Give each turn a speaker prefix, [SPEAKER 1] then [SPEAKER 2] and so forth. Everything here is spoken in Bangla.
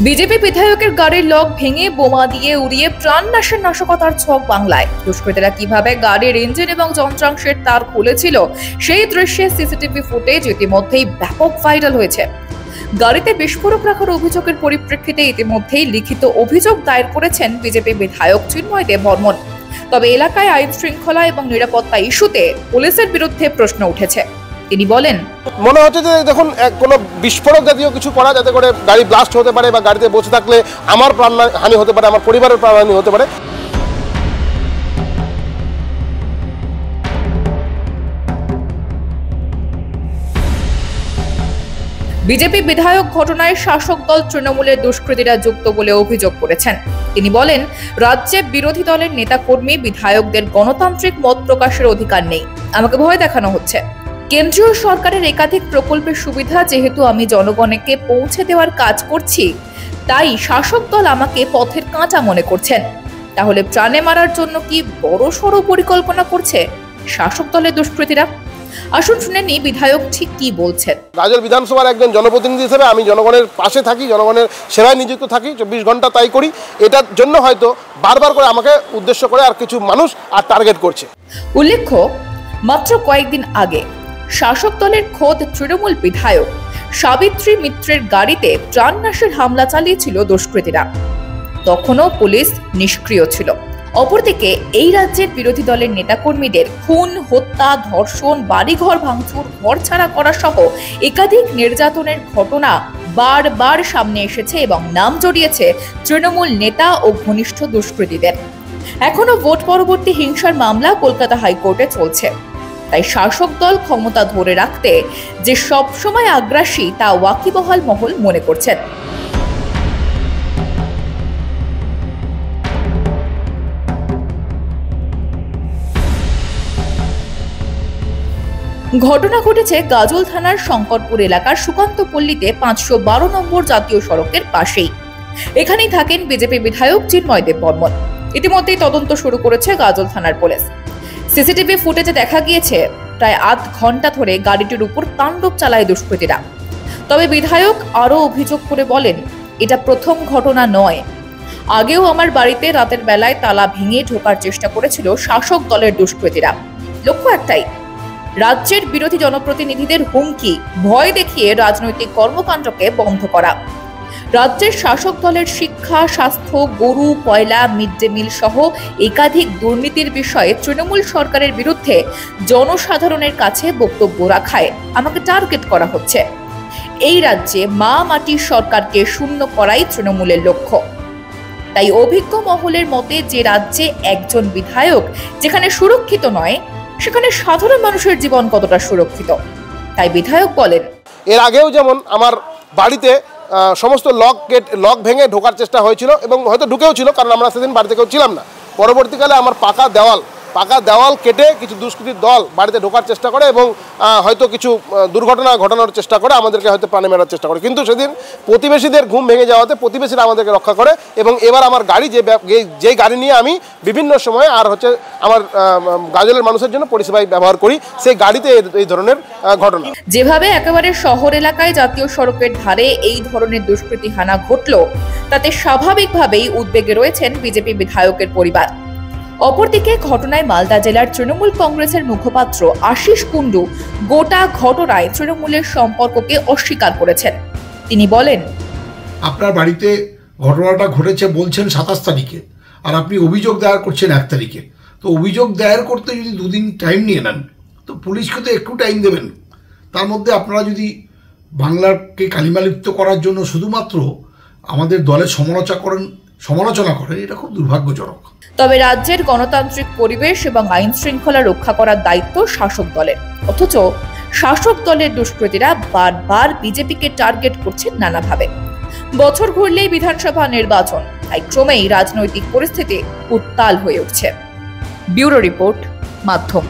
[SPEAKER 1] বিজেপি বিধায়কের গাড়ির লক ভেঙে বোমা দিয়ে উড়িয়ে প্রাণ নাশের নাশকতার ছক বাংলায়। দুষ্কৃতীরা কিভাবে গাড়ির ইঞ্জিন এবং যন্ত্রাংশের তার খুলেছিল সেই দৃশ্যের সিসিটিভি ফুটেজ ইতিমধ্যেই ব্যাপক ভাইরাল হয়েছে। গাড়িতে বিস্ফোরক রাখার অভিযোগের পরিপ্রেক্ষিতে ইতিমধ্যেই লিখিত অভিযোগ দায়ের করেছেন বিজেপি বিধায়ক চিন্ময় দেব বর্মন। তবে এলাকায় আইন শৃঙ্খলা এবং নিরাপত্তা ইস্যুতে পুলিশের বিরুদ্ধে প্রশ্ন উঠেছে। তিনি বলেন,
[SPEAKER 2] মনে হচ্ছে যে দেখুন কোনো বিস্ফোরক জাতীয় কিছু করা, যাতে করে গাড়ি ব্লাস্ট হতে পারে বা গাড়িতে বসে থাকলে আমার প্রাণহানি হতে পারে, আমার পরিবারের প্রাণহানি হতে পারে।
[SPEAKER 1] বিজেপি বিধায়ক ঘটনায় শাসক দল তৃণমূলের দুষ্কৃতীরা যুক্ত বলে অভিযোগ করেছেন। তিনি বলেন, রাজ্যে বিরোধী দলের নেতাকর্মী বিধায়কদের গণতান্ত্রিক মত প্রকাশের অধিকার নেই, আমাকে ভয় দেখানো হচ্ছে। কেন্দ্রীয় সরকারের একাধিক প্রকল্পের সুবিধা যেহেতু আমি জনগণকে পৌঁছে দেওয়ার কাজ করছি, তাই শাসক দল আমাকে পথের কাঁটা মনে করছেন। তাহলে প্রাণে মারার জন্য কি বড়সড় পরিকল্পনা করছে শাসক দলের দুষ্কৃতীরা? আসুন শুনে নি বিধায়ক ঠিক কি বলছেন।
[SPEAKER 2] গাজল বিধানসভার একজন জনপ্রতিনিধি হিসেবে আমি জনগণের পাশে থাকি, জনগণের সেবায় নিযুক্ত থাকি, 24 ঘন্টা তাই করি। এটার জন্য হয়তো বারবার করে আমাকে উদ্দেশ্য করে আর কিছু মানুষ আর টার্গেট করছে।
[SPEAKER 1] উল্লেখ্য, মাত্র কয়েকদিন আগে শাসক দলের খোদ তৃণমূল বিধায়ক সাবিত্রী মিত্রের গাড়িতে প্রাণনাশের হামলা চালিয়েছিল দুষ্কৃতীরা। তখনও পুলিশ নিষ্ক্রিয় ছিল। অপরদিকে এই রাজ্যের বিরোধী দলের নেতাকর্মীদের খুন, হত্যা, ধর্ষণ, বাড়িঘর ভাঙচুর, ঘরছাড়া করা সহ একাধিক নির্যাতনের ঘটনা বারবার সামনে এসেছে এবং নাম জড়িয়েছে তৃণমূল নেতা ও ঘনিষ্ঠ দুষ্কৃতীদের। এখনো ভোট পরবর্তী হিংসার মামলা কলকাতা হাইকোর্টে চলছে। তাই শাসক দল ক্ষমতা ধরে রাখতে যে সবসময় আগ্রাসী তা ওয়াকিবহাল মহল মনে করছেন। ঘটনা ঘটেছে গাজল থানার শঙ্করপুর এলাকার সুকান্তপল্লীতে 512 নম্বর জাতীয় সড়কের পাশেই। এখানেই থাকেন বিজেপি বিধায়ক চিন্ময় দেব বর্মন। ইতিমধ্যেই তদন্ত শুরু করেছে গাজল থানার পুলিশ। সিসিটিভি ফুটেজে দেখা গিয়েছে প্রায় আধ ঘন্টা ধরে গাড়িটির উপর তাণ্ডব চালায় দুষ্কৃতীরা। তবে বিধায়ক আরও অভিযোগ করে বলেন, এটা প্রথম ঘটনা নয়, আগেও আমার বাড়িতে রাতের বেলায় তালা ভেঙে ঢোকার চেষ্টা করেছিল শাসক দলের দুষ্কৃতীরা। লক্ষ্য একটাই, রাজ্যের বিরোধী জনপ্রতিনিধিদের হুমকি, ভয় দেখিয়ে রাজনৈতিক কর্মকাণ্ডকে বন্ধ করা। রাজ্যের শাসক দলের শিক্ষা, স্বাস্থ্য, গরু, কয়লা, মিড ডে মিল সহ একাধিক দুর্নীতির বিষয়ে তৃণমূল সরকারের বিরুদ্ধে জনসাধারণের কাছে বক্তব্য রাখায় আমাকে টার্গেট করা হচ্ছে। এই রাজ্যে মা মাটির সরকারকে শূন্য করাই তৃণমূলের লক্ষ্য। তাই অভিজ্ঞ মহলের মতে যে রাজ্যে একজন বিধায়ক যেখানে সুরক্ষিত নয়, সেখানে সাধারণ মানুষের জীবন কতটা সুরক্ষিত। তাই বিধায়ক বলেন,
[SPEAKER 2] এর আগেও যেমন আমার বাড়িতে সমস্ত লক ভেঙে ঢোকার চেষ্টা হয়েছিল এবং হয়তো ঢুকেও ছিল, কারণ আমরা সেদিন বাড়িতে কেউ ছিলাম না। পরবর্তীকালে আমার পাকা দেওয়াল কেটে কিছু দুষ্কৃতীর দল বাড়িতে ঢোকার চেষ্টা করে এবং হয়তো কিছু দুর্ঘটনা ঘটানোর চেষ্টা করে, আমাদেরকে হয়তো প্রাণে মেরার চেষ্টা করে। কিন্তু সেদিন প্রতিবেশীদের ঘুম ভেঙে যাওয়াতে প্রতিবেশীরা আমাদেরকে রক্ষা করে এবং এবার আমার গাড়ি যে গাড়ি নিয়ে আমি বিভিন্ন সময় আর আমার গাজলের মানুষের জন্য পরিষেবায় ব্যবহার করি, সেই গাড়িতে এই ধরনের ঘটনা।
[SPEAKER 1] যেভাবে একেবারে শহর এলাকায় জাতীয় সড়কের ধারে এই ধরনের দুষ্কৃতী হানা ঘটল, তাতে স্বাভাবিকভাবেই উদ্বেগে রয়েছেন বিজেপি বিধায়কের পরিবার। অপরদিকে ঘটনায় মালদা জেলার তৃণমূল কংগ্রেসের মুখপাত্র আশিস কুন্ডু গোটা ঘটনায় তৃণমূলের সম্পর্ককে অস্বীকার করেছেন। তিনি বলেন,
[SPEAKER 3] আপনার বাড়িতে ঘটনাটা ঘটেছে বলছেন 27 তারিখে, আর আপনি অভিযোগ দায়ের করছেন 1 তারিখে। তো অভিযোগ দায়ের করতে যদি 2 দিন টাইম নিয়ে নেন, তো পুলিশকে তো একটু টাইম দেবেন। তার মধ্যে আপনারা যদি বাংলাকে কালিমালিপ্ত করার জন্য শুধুমাত্র আমাদের দলের সমালোচনা করেন, এটা খুব দুর্ভাগ্যজনক।
[SPEAKER 1] তবে রাজ্যের গণতান্ত্রিক পরিবেশ এবং আইন শৃঙ্খলা রক্ষা করার দায়িত্ব শাসক দলের। অথচ শাসক দলের দুষ্কৃতীরা বারবার বিজেপিকে টার্গেট করছেন নানাভাবে। বছর ঘুরলেই বিধানসভা নির্বাচন, তাই ক্রমেই রাজনৈতিক পরিস্থিতি উত্তাল হয়ে উঠছে। ব্যুরো রিপোর্ট, মাধ্যম।